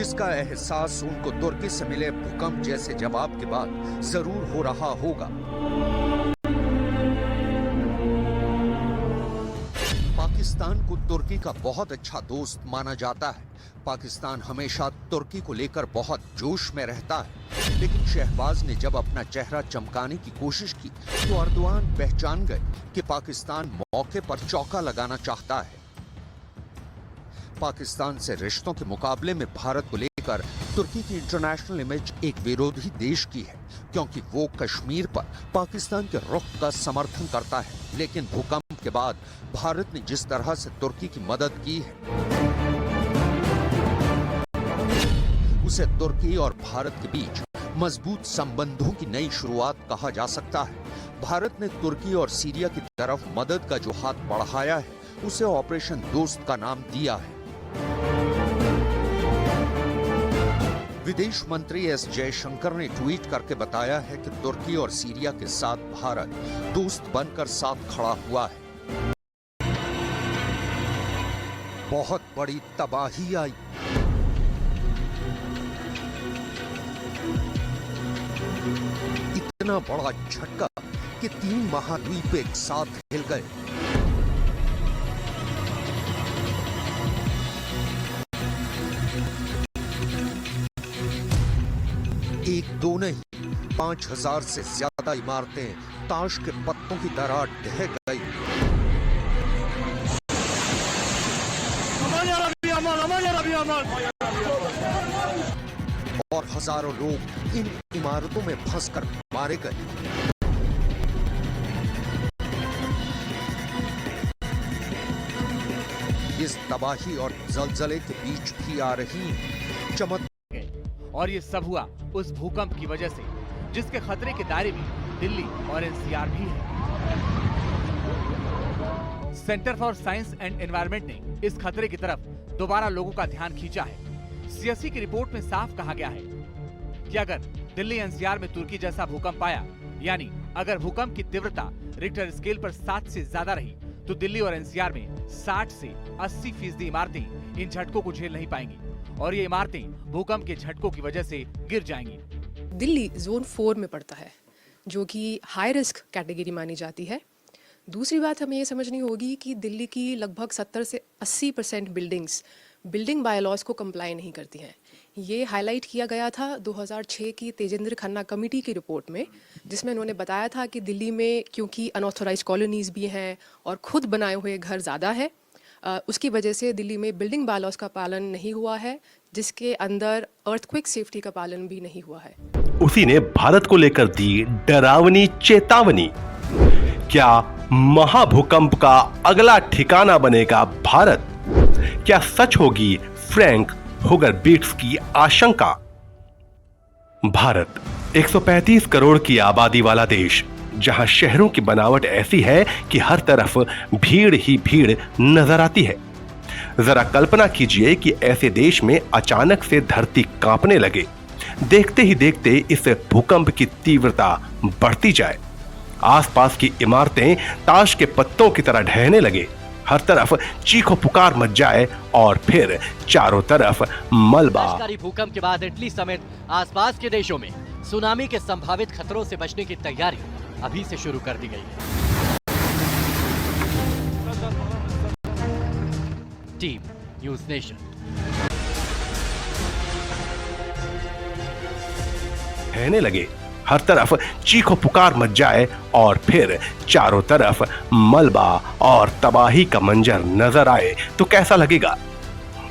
जिसका एहसास उनको तुर्की से मिले भूकंप जैसे जवाब के बाद जरूर हो रहा होगा। पाकिस्तान को तुर्की का बहुत अच्छा दोस्त माना जाता है। पाकिस्तान हमेशा तुर्की को लेकर बहुत जोश में रहता है, लेकिन शहबाज ने जब अपना चेहरा चमकाने की कोशिश की तो अर्दवान पहचान गए कि पाकिस्तान मौके पर चौका लगाना चाहता है। पाकिस्तान से रिश्तों के मुकाबले में भारत को लेकर तुर्की की इंटरनेशनल इमेज एक विरोधी देश की है, क्योंकि वो कश्मीर पर पाकिस्तान के रुख का समर्थन करता है। लेकिन भूकंप के बाद भारत ने जिस तरह से तुर्की की मदद की है, उसे तुर्की और भारत के बीच मजबूत संबंधों की नई शुरुआत कहा जा सकता है। भारत ने तुर्की और सीरिया की तरफ मदद का जो हाथ बढ़ाया है, उसे ऑपरेशन दोस्त का नाम दिया है। विदेश मंत्री एस जयशंकर ने ट्वीट करके बताया है कि तुर्की और सीरिया के साथ भारत दोस्त बनकर साथ खड़ा हुआ है। बहुत बड़ी तबाही आई। इतना बड़ा झटका कि 3 महाद्वीप एक साथ हिल गए। एक दो नहीं, 5000 से ज्यादा इमारतें ताश के पत्तों की तरह ढह गई। और हजारों लोग इन इमारतों में फंसकर मारे गए। इस तबाही और जलजले के बीच भी आ रही चमक। और ये सब हुआ उस भूकंप की वजह से, जिसके खतरे के दायरे में दिल्ली और एनसीआर भी है। Centre for science and environment ने इस खतरे की तरफ दोबारा लोगों का ध्यान खींचा है। सीएससी की रिपोर्ट में साफ कहा गया है कि अगर दिल्ली एनसीआर में तुर्की जैसा भूकंप आया, यानी अगर भूकंप की तीव्रता रिक्टर स्केल पर 7 से ज्यादा रही, तो दिल्ली और एनसीआर में 60 से 80% इमारतें इन झटकों को झेल नहीं पाएंगी और ये इमारतें भूकंप के झटकों की वजह से गिर जाएंगी। दिल्ली जोन 4 में पड़ता है, जो कि हाई रिस्क कैटेगरी मानी जाती है। दूसरी बात हमें ये समझनी होगी कि दिल्ली की लगभग 70 से 80% बिल्डिंग्स बिल्डिंग बायलॉज को कंप्लाई नहीं करती हैं। ये हाईलाइट किया गया था 2006 की तेजेंद्र खन्ना कमेटी की रिपोर्ट में, जिसमें उन्होंने बताया था कि दिल्ली में क्योंकि अनऑथोराइज्ड कॉलोनीज भी हैं और खुद बनाए हुए घर ज़्यादा है, उसकी वजह से दिल्ली में बिल्डिंग बायलॉज का पालन नहीं हुआ है, जिसके अंदर अर्थक्वेक सेफ्टी का पालन भी नहीं हुआ है। उसी ने भारत को लेकर दी डरावनी चेतावनी। क्या महाभूकंप का अगला ठिकाना बनेगा भारत? क्या सच होगी फ्रैंक होगर बीट्स की आशंका? भारत 135 करोड़ की आबादी वाला देश, जहां शहरों की बनावट ऐसी है कि हर तरफ भीड़ ही भीड़ नजर आती है। जरा कल्पना कीजिए कि ऐसे देश में अचानक से धरती कांपने लगे, देखते ही देखते इस भूकंप की तीव्रता बढ़ती जाए, आसपास की इमारतें ताश के पत्तों की तरह ढहने लगे, हर तरफ चीखो पुकार मच जाए और फिर चारों तरफ मलबा। भूकंप के बाद इटली समेत आसपास के देशों में सुनामी के संभावित खतरों से बचने की तैयारी अभी से शुरू कर दी गई है। Team news nation. कहने लगे, हर तरफ चीखो पुकार मच जाए और फिर चारों तरफ मलबा और तबाही का मंजर नजर आए तो कैसा लगेगा?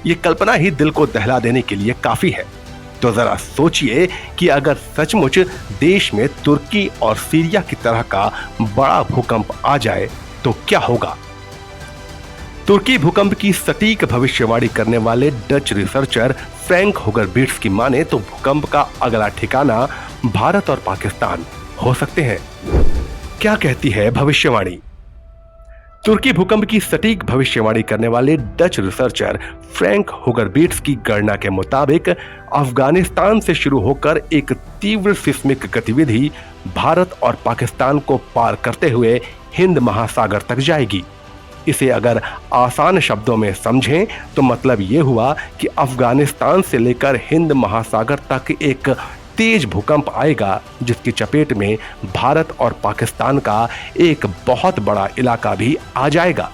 ये कल्पना ही दिल को दहला देने के लिए काफी है। तो जरा सोचिए कि अगर सचमुच देश में तुर्की और सीरिया की तरह का बड़ा भूकंप आ जाए तो क्या होगा? तुर्की भूकंप की सटीक भविष्यवाणी करने वाले डच रिसर्चर फ्रैंक होगर बीट्स की माने तो भूकंप का अगला ठिकाना भारत और पाकिस्तान हो सकते हैं। क्या कहती है भविष्यवाणी? तुर्की भूकंप की सटीक भविष्यवाणी करने वाले डच रिसर्चर फ्रैंक होगर बीट्स की गणना के मुताबिक अफगानिस्तान से शुरू होकर एक तीव्र सिस्मिक गतिविधि भारत और पाकिस्तान को पार करते हुए हिंद महासागर तक जाएगी। इसे अगर आसान शब्दों में समझें तो मतलब ये हुआ कि अफगानिस्तान से लेकर हिंद महासागर तक एक तेज भूकंप आएगा, जिसकी चपेट में भारत और पाकिस्तान का एक बहुत बड़ा इलाका भी आ जाएगा।